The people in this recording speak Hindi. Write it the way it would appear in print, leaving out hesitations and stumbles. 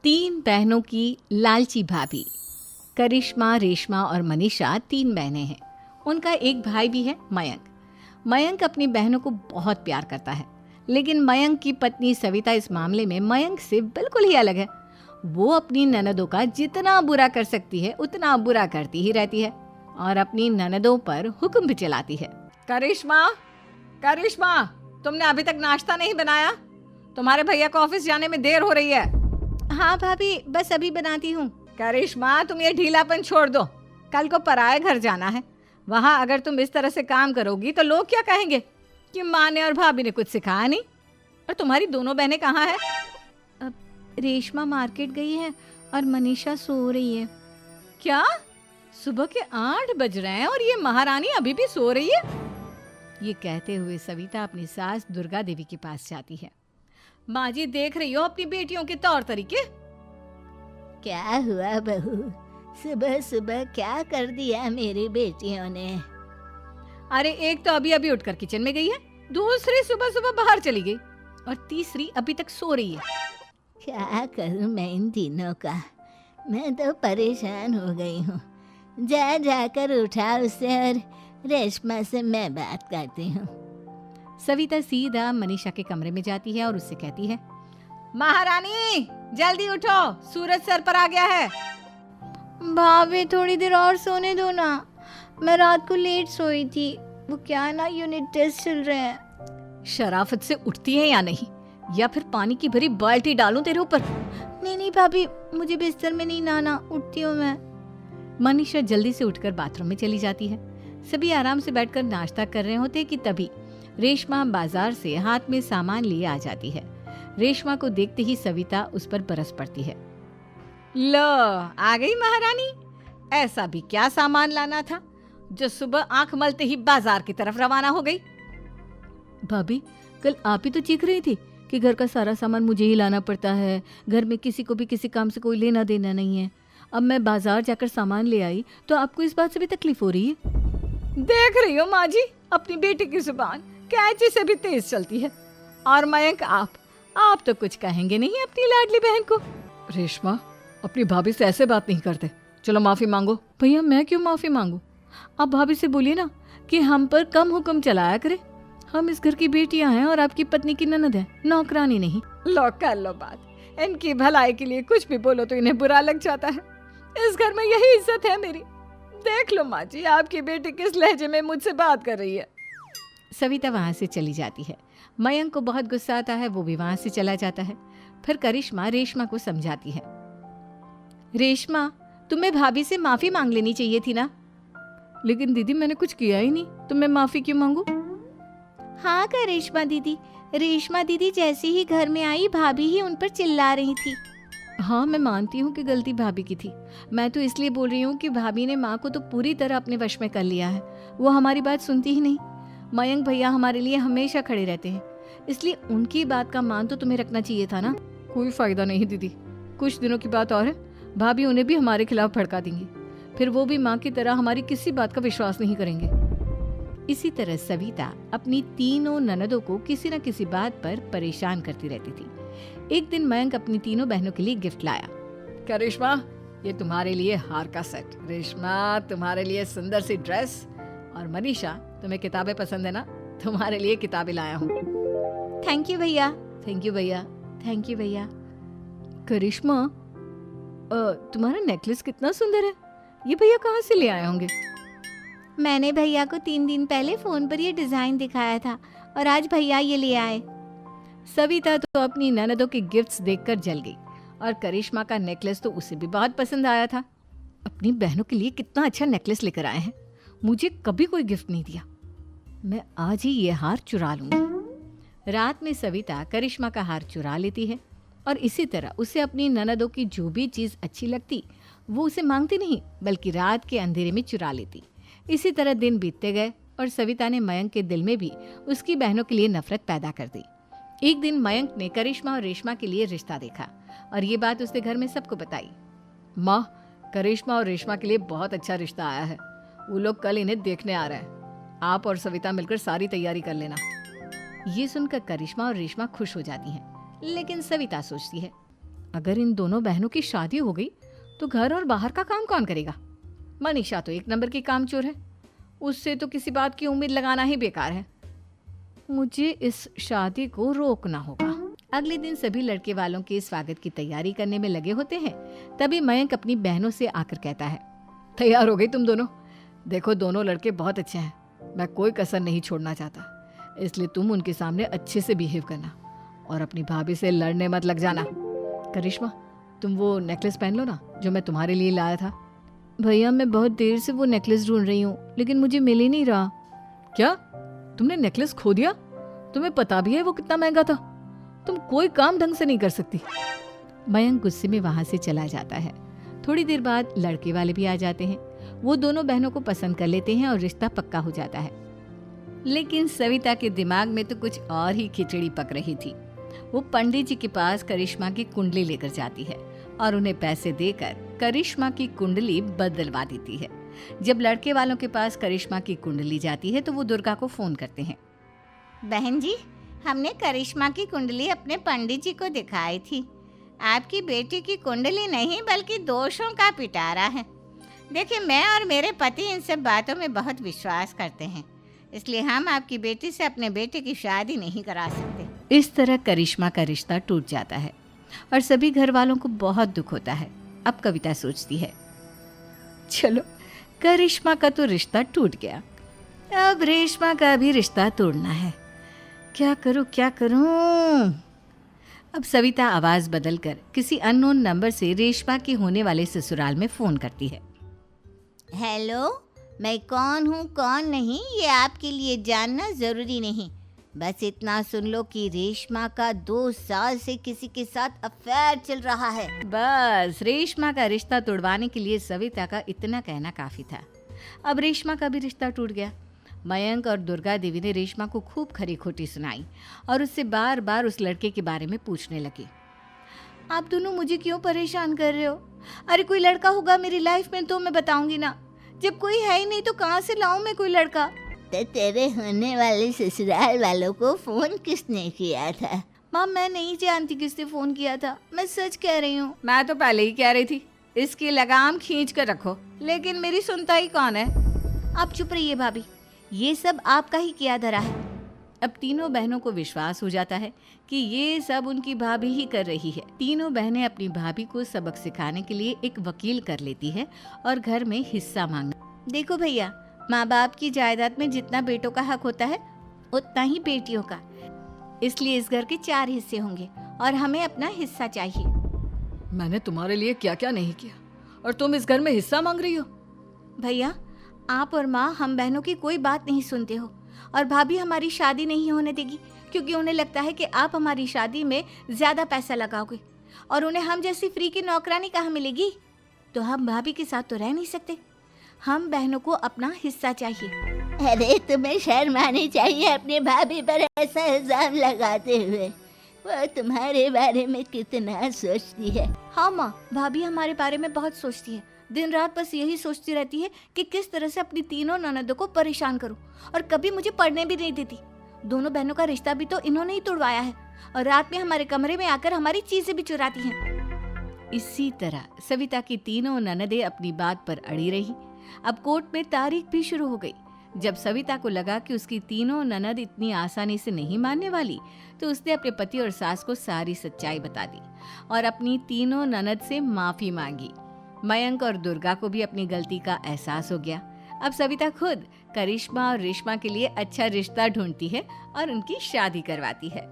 तीन बहनों की लालची भाभी। करिश्मा, रेशमा और मनीषा तीन बहनें हैं। उनका एक भाई भी है, मयंक। मयंक अपनी बहनों को बहुत प्यार करता है, लेकिन मयंक की पत्नी सविता इस मामले में मयंक से बिल्कुल ही अलग है। वो अपनी ननदों का जितना बुरा कर सकती है उतना बुरा करती ही रहती है और अपनी ननदों पर हुक्म भी चलाती है। करिश्मा, करिश्मा, तुमने अभी तक नाश्ता नहीं बनाया? तुम्हारे भैया को ऑफिस जाने में देर हो रही है। हाँ भाभी, बस अभी बनाती हूँ। करिश्मा, तुम ये ढीलापन छोड़ दो। कल को पराए घर जाना है। वहाँ अगर तुम इस तरह से काम करोगी तो लोग क्या कहेंगे कि माँ ने और भाभी ने कुछ सिखाया नहीं। और तुम्हारी दोनों बहनें कहाँ हैं? अब रेशमा मार्केट गई है और मनीषा सो रही है। क्या? सुबह के 8 बज रहे हैं और ये महारानी अभी भी सो रही है? ये कहते हुए सविता अपनी सास दुर्गा देवी के पास जाती है। माँ जी, देख रही हो अपनी बेटियों के तौर तरीके? क्या हुआ बहू, सुबह सुबह क्या कर दिया मेरी बेटियों ने? अरे एक तो अभी अभी उठकर किचन में गई है, दूसरी सुबह सुबह बाहर चली गई और तीसरी अभी तक सो रही है। क्या करूं मैं इन तीनों का, मैं तो परेशान हो गई हूँ। जा जाकर उठा उसे और रेशमा से मैं बात करती हूँ। सविता सीधा मनीषा के कमरे में जाती है और उससे कहती है, महारानी जल्दी उठो, सूरज सर पर आ गया है। भाभी थोड़ी देर और सोने दो ना, मैं रात को लेट सोई थी। वो क्या ना, यूनिट टेस्ट चल रहे हैं। शराफत से उठती है या नहीं, या फिर पानी की भरी बाल्टी डालूं तेरे ऊपर? नहीं भाभी, मुझे बिस्तर में नहीं नहाना, उठती हूँ मैं। मनीषा जल्दी से उठकर बाथरूम में चली जाती है। सभी आराम से बैठकर नाश्ता कर रहे होते कि तभी रेशमा बाजार से हाथ में सामान लिए आ जाती है। रेशमा को देखते ही सविता उस पर बरस पड़ती है। लो, आ गई महारानी। ऐसा भी क्या सामान लाना था जो सुबह आंख मलते ही बाजार की तरफ रवाना हो गई? भाभी, कल आप ही तो चीख रही थी कि घर का सारा सामान मुझे ही लाना पड़ता है, घर में किसी को भी किसी काम से कोई लेना देना नहीं है। अब मैं बाजार जाकर सामान ले आई तो आपको इस बात से भी तकलीफ हो रही है? देख रही हो माँ जी, अपनी बेटी की जुबान कैंची से भी तेज चलती है। और मयंक, आप तो कुछ कहेंगे नहीं अपनी लाडली बहन को? रेशमा, अपनी भाभी से ऐसे बात नहीं करते। चलो माफी मांगो। भैया, मैं क्यों माफी मांगू? आप भाभी से बोलिए ना कि हम पर कम हुक्म चलाया करे। हम इस घर की बेटियां हैं और आपकी पत्नी की ननद है, नौकरानी नहीं। लो कर लो बात। इनकी भलाई के लिए कुछ भी बोलो तो इन्हें बुरा लग जाता है। इस घर में यही इज्जत है मेरी। देख लो माँ जी, आपकी बेटी किस लहजे में मुझसे बात कर रही है। सविता वहां से चली जाती है। मयंक को बहुत गुस्सा आता है, वो भी वहां से चला जाता है। फिर करिश्मा रेशमा को समझाती है, रेशमा, तुम्हें भाभी से माफी मांग लेनी चाहिए थी ना। लेकिन दीदी, मैंने कुछ किया ही नहीं, तो मैं माफी क्यों मांगू? हाँ करिश्मा दीदी, रेशमा दीदी जैसे ही घर में आई भाभी ही उन पर चिल्ला रही थी। हाँ, मैं मानती हूँ कि गलती भाभी की थी। मैं तो इसलिए बोल रही हूँ कि भाभी ने माँ को तो पूरी तरह अपने वश में कर लिया है। वो हमारी बात सुनती ही नहीं। मयंक भैया हमारे लिए हमेशा खड़े रहते हैं, इसलिए उनकी बात का मान तो तुम्हें रखना चाहिए था ना। कोई फायदा नहीं दीदी, कुछ दिनों की बात और है, भाभी उन्हें भी हमारे खिलाफ भड़का देंगी। फिर वो भी माँ की तरह हमारी किसी बात का विश्वास नहीं करेंगे। इसी तरह सविता अपनी तीनों ननदों को किसी न किसी बात पर परेशान करती रहती थी। एक दिन मयंक अपनी तीनों बहनों के लिए गिफ्ट लाया। क्या रेशमा, ये तुम्हारे लिए हार का सेट। रेशमा, तुम्हारे लिए सुंदर सी ड्रेस। और मनीषा, तुम्हें किताबें पसंद है ना, तुम्हारे लिए किताबें लाया हूँ। थैंक यू भैया। थैंक यू भैया। थैंक यू भैया। करिश्मा, तुम्हारा नेकलेस कितना सुंदर है। ये भैया कहाँ से ले आए होंगे? मैंने भैया को 3 दिन पहले फोन पर ये डिजाइन दिखाया था और आज भैया ये ले आए। सविता तो अपनी ननदों के गिफ्ट्स देखकर जल गई और करिश्मा का नेकलेस तो उसे भी बहुत पसंद आया था। अपनी बहनों के लिए कितना अच्छा नेकलेस लेकर आए हैं, मुझे कभी कोई गिफ्ट नहीं दिया। मैं आज ही ये हार चुरा लूंगी। रात में सविता करिश्मा का हार चुरा लेती है और इसी तरह उसे अपनी ननदों की जो भी चीज़ अच्छी लगती वो उसे मांगती नहीं, बल्कि रात के अंधेरे में चुरा लेती। इसी तरह दिन बीतते गए और सविता ने मयंक के दिल में भी उसकी बहनों के लिए नफरत पैदा कर दी। एक दिन मयंक ने करिश्मा और रेशमा के लिए रिश्ता देखा और ये बात उसने घर में सबको बताई। माँ, करिश्मा और रेशमा के लिए बहुत अच्छा रिश्ता आया है। वो लोग कल इन्हें देखने आ रहे हैं। आप और सविता मिलकर सारी तैयारी कर लेना। ये सुनकर करिश्मा और रेशमा खुश हो जाती हैं, लेकिन सविता सोचती है, अगर इन दोनों बहनों की शादी हो गई तो घर और बाहर का काम कौन करेगा? मनीषा तो एक नंबर की कामचोर है, उससे तो किसी बात की उम्मीद लगाना ही बेकार है। मुझे इस शादी को रोकना होगा। अगले दिन सभी लड़के वालों के स्वागत की तैयारी करने में लगे होते हैं। तभी मयंक अपनी बहनों से आकर कहता है, तैयार हो गई तुम दोनों? देखो दोनों लड़के बहुत अच्छे हैं, मैं कोई कसर नहीं छोड़ना चाहता, इसलिए तुम उनके सामने अच्छे से बिहेव करना और अपनी भाभी से लड़ने मत लग जाना। करिश्मा, तुम वो नेकलेस पहन लो ना जो मैं तुम्हारे लिए लाया था। भैया मैं बहुत देर से वो नेकलेस ढूंढ रही हूँ, लेकिन मुझे मिल ही नहीं रहा। क्या तुमने नेकलेस खो दिया? तुम्हें पता भी है वो कितना महंगा था? तुम कोई काम ढंग से नहीं कर सकती। मयंक गुस्से में वहां से चला जाता है। थोड़ी देर बाद लड़के वाले भी आ जाते हैं। वो दोनों बहनों को पसंद कर लेते हैं और रिश्ता पक्का हो जाता है। लेकिन सविता के दिमाग में तो कुछ और ही खिचड़ी पक रही थी। वो पंडित जी के पास करिश्मा की कुंडली लेकर जाती है और उन्हें पैसे देकर करिश्मा की कुंडली बदलवा देती है। जब लड़के वालों के पास करिश्मा की कुंडली जाती है तो वो दुर्गा को फोन करते हैं। बहन जी, हमने करिश्मा की कुंडली अपने पंडित जी को दिखाई थी। आपकी बेटी की कुंडली नहीं बल्कि दोषों का पिटारा है। देखिए, मैं और मेरे पति इन सब बातों में बहुत विश्वास करते हैं, इसलिए हम आपकी बेटी से अपने बेटे की शादी नहीं करा सकते। इस तरह करिश्मा का रिश्ता टूट जाता है और सभी घर वालों को बहुत दुख होता है। अब कविता सोचती है, चलो करिश्मा का तो रिश्ता टूट गया, अब रेशमा का भी रिश्ता तोड़ना है। क्या करूं? अब सविता आवाज बदलकर किसी अननोन नंबर से रेशमा के होने वाले ससुराल में फोन करती है। हेलो, मैं कौन हूँ कौन नहीं ये आपके लिए जानना ज़रूरी नहीं, बस इतना सुन लो कि रेशमा का 2 साल से किसी के साथ अफेयर चल रहा है। बस रेशमा का रिश्ता तोड़वाने के लिए सविता का इतना कहना काफी था। अब रेशमा का भी रिश्ता टूट गया। मयंक और दुर्गा देवी ने रेशमा को खूब खरी खोटी सुनाई और उससे बार बार उस लड़के के बारे में पूछने लगी। आप दोनों मुझे क्यों परेशान कर रहे हो? अरे कोई लड़का होगा मेरी लाइफ में तो मैं बताऊंगी ना, जब कोई है ही नहीं तो कहाँ से लाऊं मैं कोई लड़का? तो तेरे होने वाले ससुराल वालों को फोन किसने किया था? माँ मैं नहीं जानती किसने फोन किया था, मैं सच कह रही हूँ। मैं तो पहले ही कह रही थी इसकी लगाम खींच कर रखो, लेकिन मेरी सुनता ही कौन है। आप चुप रहिए भाभी, ये सब आपका ही किया धरा है। अब तीनों बहनों को विश्वास हो जाता है कि ये सब उनकी भाभी ही कर रही है। तीनों बहनें अपनी भाभी को सबक सिखाने के लिए एक वकील कर लेती है और घर में हिस्सा मांगना। देखो भैया, माँ बाप की जायदाद में जितना बेटों का हक होता है उतना ही बेटियों का, इसलिए इस घर के 4 हिस्से होंगे और हमें अपना हिस्सा चाहिए। मैंने तुम्हारे लिए क्या क्या नहीं किया और तुम इस घर में हिस्सा मांग रही हो? भैया, आप और माँ हम बहनों की कोई बात नहीं सुनते हो और भाभी हमारी शादी नहीं होने देगी क्योंकि उन्हें लगता है कि आप हमारी शादी में ज्यादा पैसा लगाओगे और उन्हें हम जैसी फ्री की नौकरानी कहाँ मिलेगी। तो हम भाभी के साथ तो रह नहीं सकते, हम बहनों को अपना हिस्सा चाहिए। अरे तुम्हें शर्म आनी चाहिए अपने भाभी पर ऐसा इल्जाम लगाते हुए। वो तुम्हारे बारे में कितना सोचती है। हाँ माँ, भाभी हमारे बारे में बहुत सोचती है, दिन रात बस यही सोचती रहती है कि किस तरह से अपनी तीनों ननदों को परेशान करूं और कभी मुझे पढ़ने भी नहीं देती। दोनों बहनों का रिश्ता भी तो इन्होंने ही तोड़वाया है और रात में हमारे कमरे में आकर हमारी चीजें भी चुराती हैं। इसी तरह सविता की तीनों ननदें अपनी बात पर अड़ी रही। अब कोर्ट में तारीख भी शुरू हो गई। जब सविता को लगा कि उसकी तीनों ननद इतनी आसानी से नहीं मानने वाली, तो उसने अपने पति और सास को सारी सच्चाई बता दी और अपनी तीनों ननद से माफी मांगी। मयंक और दुर्गा को भी अपनी गलती का एहसास हो गया। अब सविता खुद करिश्मा और रेशमा के लिए अच्छा रिश्ता ढूंढती है और उनकी शादी करवाती है।